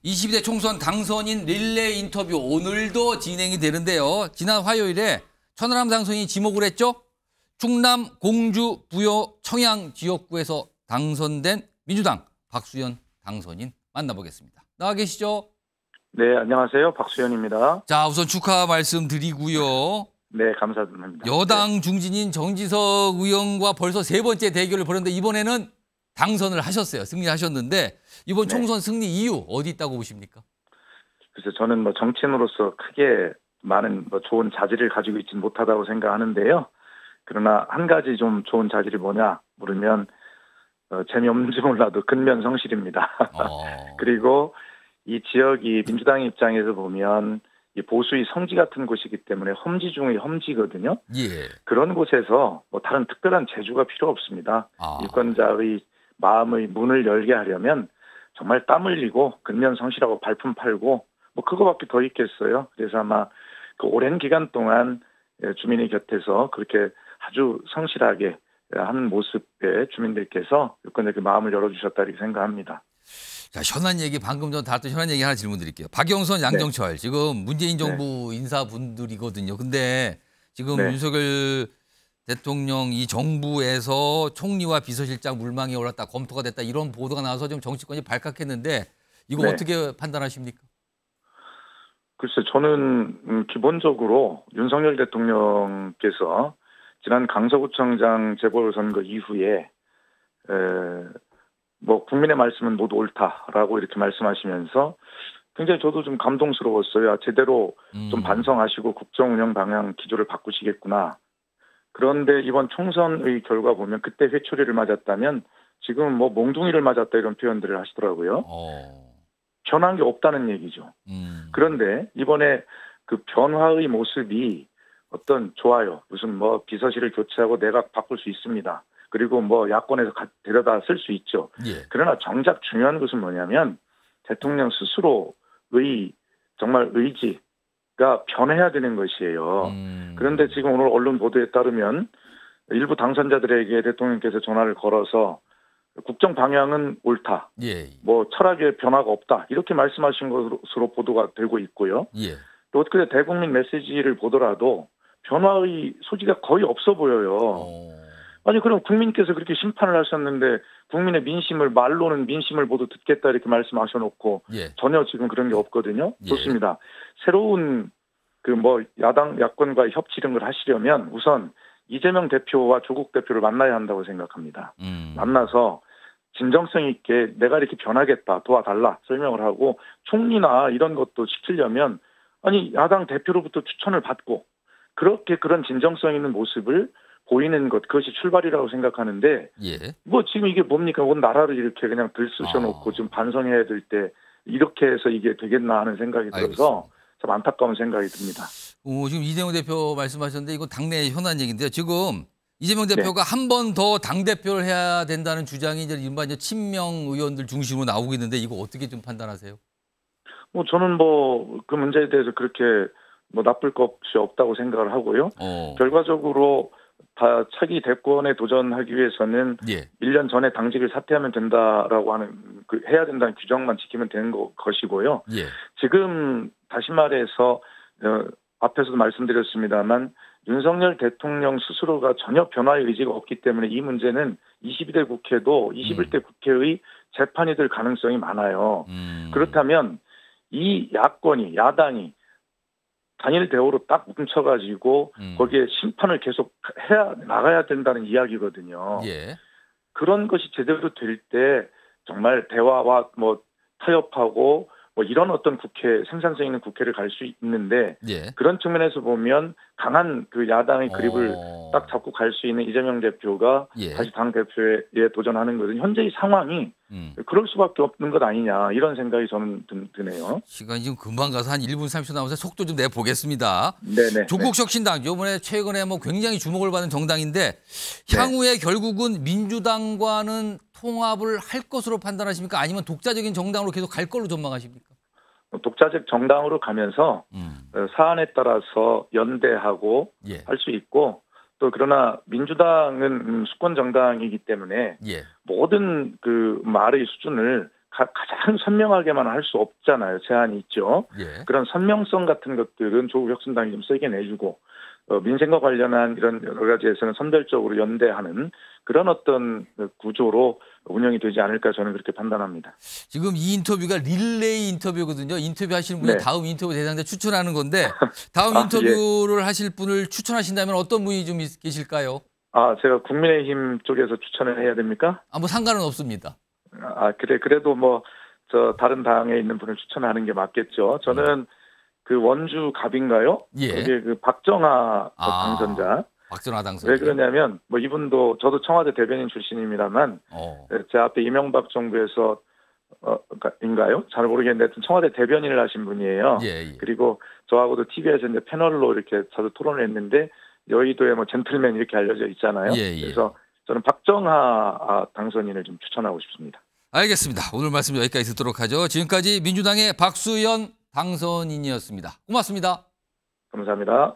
22대 총선 당선인 릴레이 인터뷰 오늘도 진행이 되는데요. 지난 화요일에 천하람 당선인이 지목을 했죠. 충남 공주 부여 청양 지역구에서 당선된 민주당 박수현 당선인 만나보겠습니다. 나와 계시죠? 네, 안녕하세요. 박수현입니다. 자, 우선 축하 말씀드리고요. 네, 감사드립니다. 여당 중진인 정지석 의원과 벌써 세 번째 대결을 벌였는데 이번에는 당선을 하셨어요. 승리하셨는데 이번 총선 승리 이유 어디 있다고 보십니까? 그래서 저는 정치인으로서 크게 많은 좋은 자질을 가지고 있지는 못하다고 생각하는데요. 그러나 한 가지 좀 좋은 자질이 뭐냐 물으면 재미없는지 몰라도 근면성실입니다. 그리고 이 지역이 민주당 입장에서 보면 이 보수의 성지 같은 곳이기 때문에 험지 중의 험지거든요. 예. 그런 곳에서 다른 특별한 재주가 필요 없습니다. 유권자의 마음의 문을 열게 하려면 정말 땀 흘리고 근면성실하고 발품 팔고 그거밖에 더 있겠어요. 그래서 아마 그 오랜 기간 동안 주민의 곁에서 그렇게 아주 성실하게 하는 모습에 주민들께서 유권자에게 마음을 열어주셨다 이렇게 생각합니다. 자, 현안 얘기 방금 전 다뤘던 현안 얘기 하나 질문 드릴게요. 박영선, 양정철 지금 문재인 정부 인사분들이거든요. 근데 지금 윤석열 대통령 이 정부에서 총리와 비서실장 물망에 올랐다, 검토가 됐다 이런 보도가 나와서 좀 정치권이 발칵했는데 이거 어떻게 판단하십니까? 글쎄 저는 기본적으로 윤석열 대통령께서 지난 강서구청장 재보궐선거 이후에 국민의 말씀은 모두 옳다라고 이렇게 말씀하시면서 굉장히 저도 좀 감동스러웠어요. 제대로 좀 반성하시고 국정 운영 방향 기조를 바꾸시겠구나. 그런데 이번 총선의 결과 보면 그때 회초리를 맞았다면 지금 몽둥이를 맞았다 이런 표현들을 하시더라고요. 변한 게 없다는 얘기죠. 그런데 이번에 그 변화의 모습이 어떤 좋아요. 무슨 비서실을 교체하고 내각 바꿀 수 있습니다. 그리고 야권에서 데려다 쓸 수 있죠. 그러나 정작 중요한 것은 뭐냐면 대통령 스스로의 정말 의지가 변해야 되는 것이에요. 그런데 지금 오늘 언론 보도에 따르면 일부 당선자들에게 대통령께서 전화를 걸어서 국정 방향은 옳다. 철학의 변화가 없다. 이렇게 말씀하신 것으로 보도가 되고 있고요. 또 어떻게 대국민 메시지를 보더라도 변화의 소지가 거의 없어 보여요. 아니 그럼 국민께서 그렇게 심판을 하셨는데 국민의 민심을 말로는 민심을 모두 듣겠다 이렇게 말씀하셔놓고 전혀 지금 그런 게 없거든요. 좋습니다. 새로운 야당 야권과의 협치 이런 걸 하시려면 우선 이재명 대표와 조국 대표를 만나야 한다고 생각합니다. 만나서 진정성 있게 내가 이렇게 변하겠다 도와달라 설명을 하고 총리나 이런 것도 시키려면 아니 야당 대표로부터 추천을 받고 그렇게 그런 진정성 있는 모습을 보이는 것 그것이 출발이라고 생각하는데 지금 이게 뭡니까? 온 나라를 이렇게 그냥 들쑤셔놓고 좀 반성해야 될 때 이렇게 해서 이게 되겠나 하는 생각이 들어서 참 안타까운 생각이 듭니다. 지금 이재명 대표 말씀하셨는데 이건 당내 현안 얘기인데요. 지금 이재명 대표가 한 번 더 당대표를 해야 된다는 주장이 이제 이른바 친명 의원들 중심으로 나오고 있는데 이거 어떻게 좀 판단하세요? 저는 그 문제에 대해서 그렇게 나쁠 것이 없다고 생각을 하고요. 결과적으로 다 차기 대권에 도전하기 위해서는 1년 전에 당직을 사퇴하면 된다라고 하는 해야 된다는 규정만 지키면 되는 것이고요. 지금 다시 말해서 앞에서도 말씀드렸습니다만 윤석열 대통령 스스로가 전혀 변화의 의지가 없기 때문에 이 문제는 22대 국회도 21대 국회의 재판이 될 가능성이 많아요. 그렇다면 이 야당이 단일 대우로 딱 뭉쳐가지고 거기에 심판을 계속 나가야 된다는 이야기거든요. 그런 것이 제대로 될 때 정말 대화와 타협하고 이런 어떤 생산성 있는 국회를 갈 수 있는데 그런 측면에서 보면 강한 야당의 그립을 딱 잡고 갈 수 있는 이재명 대표가 다시 당 대표에 도전하는 것은 현재의 상황이 그럴 수밖에 없는 것 아니냐 이런 생각이 저는 드네요. 시간이 지금 금방 가서 한 1분 30초 남아서 속도 좀 내보겠습니다. 네네. 조국혁신당 이번에 최근에 굉장히 주목을 받은 정당인데 향후에 결국은 민주당과는 통합을 할 것으로 판단하십니까? 아니면 독자적인 정당으로 계속 갈 걸로 전망하십니까? 독자적 정당으로 가면서 사안에 따라서 연대하고 할 수 있고 또 그러나 민주당은 수권 정당이기 때문에 모든 말의 수준을 가장 선명하게만 할 수 없잖아요. 제한이 있죠. 예. 그런 선명성 같은 것들은 조국 혁신당이 좀 세게 내주고 민생과 관련한 이런 여러 가지에서는 선별적으로 연대하는 그런 어떤 구조로 운영이 되지 않을까 저는 그렇게 판단합니다. 지금 이 인터뷰가 릴레이 인터뷰거든요. 인터뷰 하시는 분이 네. 다음 인터뷰 대상자 추천하는 건데 다음 아, 인터뷰를 하실 분을 추천하신다면 어떤 분이 좀 계실까요? 제가 국민의힘 쪽에서 추천을 해야 됩니까? 뭐 상관은 없습니다. 그래도 다른 당에 있는 분을 추천하는 게 맞겠죠. 저는 그 원주 갑인가요? 예. 거기에 그 박정하 당선자. 박정하 당선자. 왜 그러냐면 이분도 저도 청와대 대변인 출신입니다만 제 앞에 이명박 정부에서 인가요? 잘 모르겠는데 하여튼 청와대 대변인을 하신 분이에요. 예. 그리고 저하고도 TV에서 이제 패널로 이렇게 자주 토론을 했는데 여의도에 젠틀맨 이렇게 알려져 있잖아요. 예. 그래서 저는 박정하 당선인을 좀 추천하고 싶습니다. 알겠습니다. 오늘 말씀 여기까지 듣도록 하죠. 지금까지 민주당의 박수현 당선인이었습니다. 고맙습니다. 감사합니다.